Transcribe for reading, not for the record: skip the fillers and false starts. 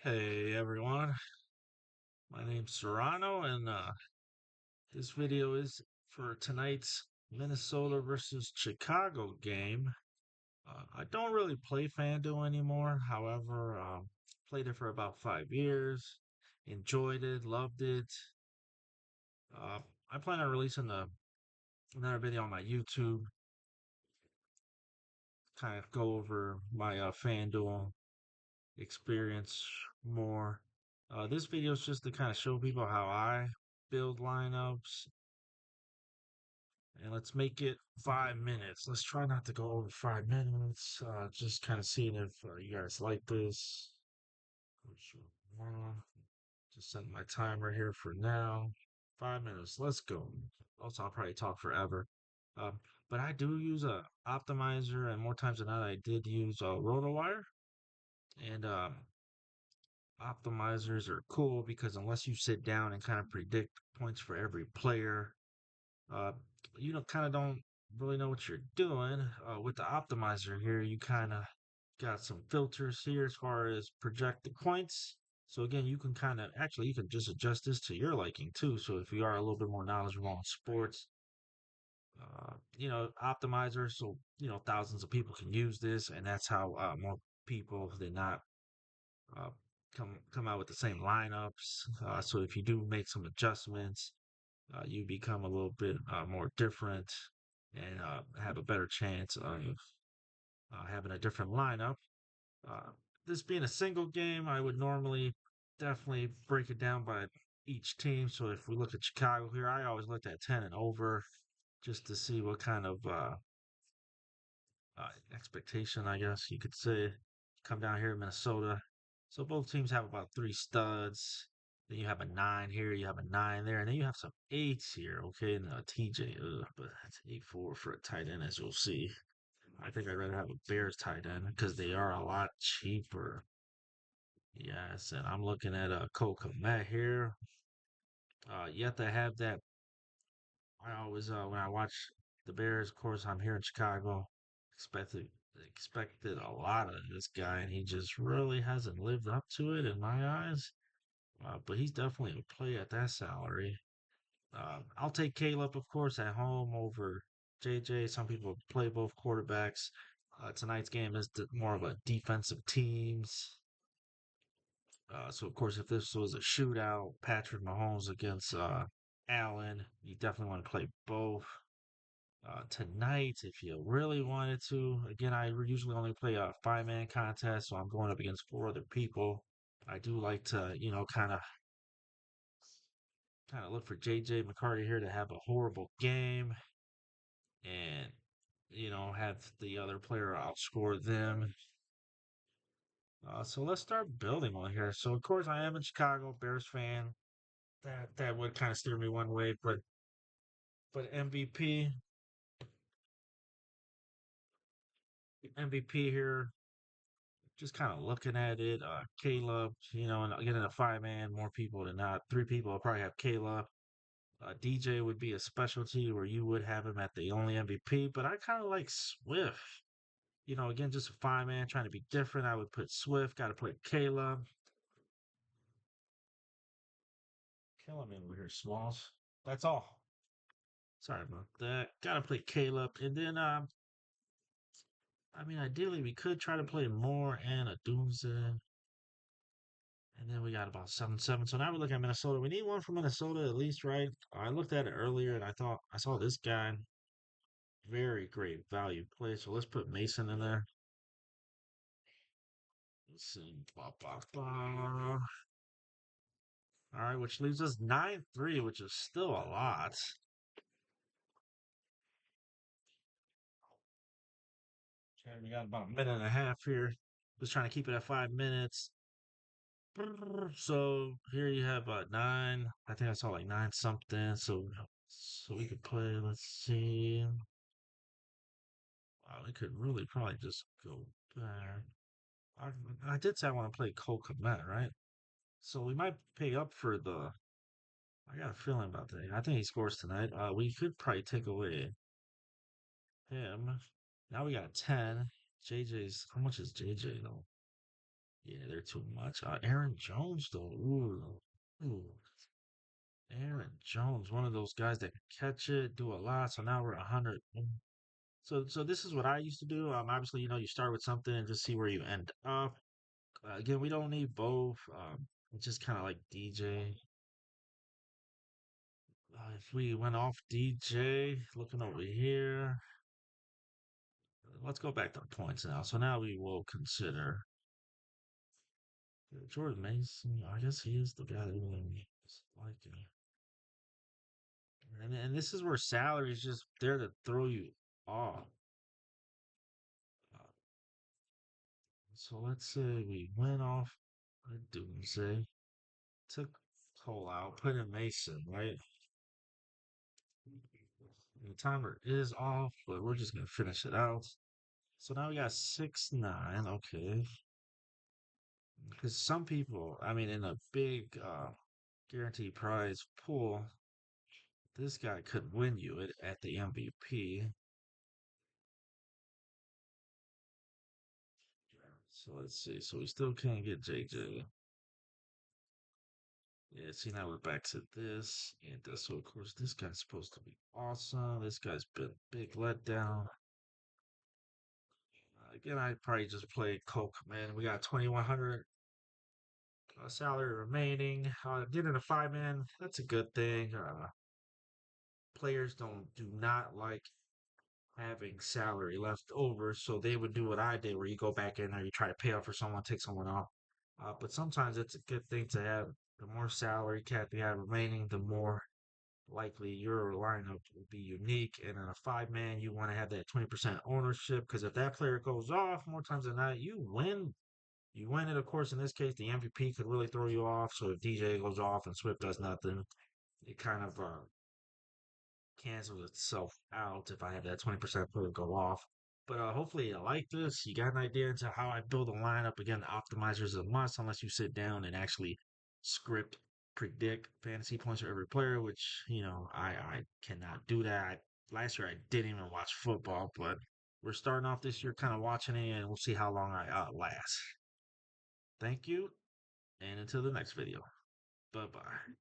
Hey everyone, my name's Serrano, and this video is for tonight's Minnesota versus Chicago game. I don't really play FanDuel anymore. However, played it for about 5 years, enjoyed it, loved it. Uh, I plan on releasing another video on my YouTube, kind of go over my FanDuel experience more. This video is just to kind of show people how I build lineups. And let's make it 5 minutes. Let's try not to go over 5 minutes. Just kind of seeing if you guys like this. Just set my timer here for now. 5 minutes. Let's go. Also, I'll probably talk forever. Um, but I do use a optimizer, and more times than not, I did use a RotoWire. And optimizers are cool because unless you sit down and kind of predict points for every player, uh, you don't really know what you're doing. With the optimizer here, you kind of got some filters here as far as projected points. So again, you can kind of actually you can just adjust this to your liking too. So if you are a little bit more knowledgeable on sports, optimizers, so thousands of people can use this, and that's how more people than not uh, come out with the same lineups. So if you do make some adjustments, you become a little bit more different and have a better chance of having a different lineup. Uh, this being a single game, I would normally definitely break it down by each team. So if we look at Chicago here, I always looked at 10 and over just to see what kind of expectation, I guess you could say, come down here in Minnesota. So both teams have about three studs. Then you have a nine here, you have a nine there, and then you have some eights here. Okay, and TJ, but that's 8-4 for a tight end, as you'll see. I think I'd rather have a Bears tight end because they are a lot cheaper. Yes, and I'm looking at a Cole Kmet here. You have to have that. I always, when I watch the Bears, of course, I'm here in Chicago, expected expected a lot of this guy, and he just really hasn't lived up to it in my eyes. But he's definitely a play at that salary. I'll take Caleb, of course, at home over JJ. Some people play both quarterbacks. Tonight's game is more of a defensive teams. So of course, if this was a shootout, Patrick Mahomes against Allen, you definitely want to play both. Tonight, if you really wanted to, again, I usually only play a five-man contest, so I'm going up against four other people. I do like to, kind of look for JJ McCarty here to have a horrible game and have the other player outscore them. So let's start building one here. So of course I am a Chicago Bears fan. That would kind of steer me one way, but MVP here, just kind of looking at it. Caleb, and again in a five man, more people than not. Three people will probably have Caleb. DJ would be a specialty where you would have him at the only MVP, but I kind of like Swift. Again, just a five man trying to be different. I would put Swift, got to play Caleb. Kill him over here, Smalls. That's all. Sorry about that. Got to play Caleb. And then, I mean, ideally, we could try to play more and a Doomsday. And then we got about 7-7. So now we're looking at Minnesota. We need one from Minnesota at least, right? I looked at it earlier and I thought I saw this guy. Very great value play. So let's put Mason in there. Let's see. Ba, ba, ba. All right, which leaves us 9-3, which is still a lot. Okay, we got about a minute and a half here. Just trying to keep it at 5 minutes. So here you have nine. I think I saw like nine something. So we could play. Let's see. Wow, we could really probably just go back. I did say I want to play Cole Kmet, right? So we might pay up for the. I got a feeling about that. I think he scores tonight. We could probably take away him. Now we got 10. JJ's. How much is JJ though? Yeah, they're too much. Aaron Jones, though. Ooh. Aaron Jones, one of those guys that can catch it, do a lot. So now we're 100. So this is what I used to do. Obviously, you start with something and just see where you end up. Again, we don't need both. It's just kind of like DJ. If we went off DJ, looking over here, let's go back to the points now. So now we will consider Jordan Mason. I guess he is the guy that really like it. And this is where salary is just there to throw you off. Uh, so let's say we went off a Doomsday, took Cole out, put in Mason, right? And the timer is off, but we're just gonna finish it out. So now we got 6-9, okay. Because some people, I mean, in a big guaranteed prize pool, this guy could win you it at the MVP. So let's see. So we still can't get JJ. Yeah, see, now we're back to this. And so, of course, this guy's supposed to be awesome. This guy's been a big letdown. Again, I probably just play Coke, man. We got 2,100 salary remaining. Getting a 5-man, that's a good thing. Players do not like having salary left over, so they would do what I did, where you go back in there, you try to pay off for someone, take someone off. But sometimes it's a good thing to have. The more salary cap you have remaining, the more likely your lineup will be unique. And in a 5-man, you want to have that 20% ownership, because if that player goes off more times than not, you win. You win it, of course. In this case, the MVP could really throw you off. So if DJ goes off and Swift does nothing, it kind of cancels itself out if I have that 20% player go off. But hopefully you like this. You got an idea into how I build a lineup. Again, the optimizer is a must unless you sit down and actually script, predict fantasy points for every player, which, I cannot do that. Last year I didn't even watch football, but we're starting off this year kind of watching it, and we'll see how long I last. Thank you, and until the next video. Bye bye.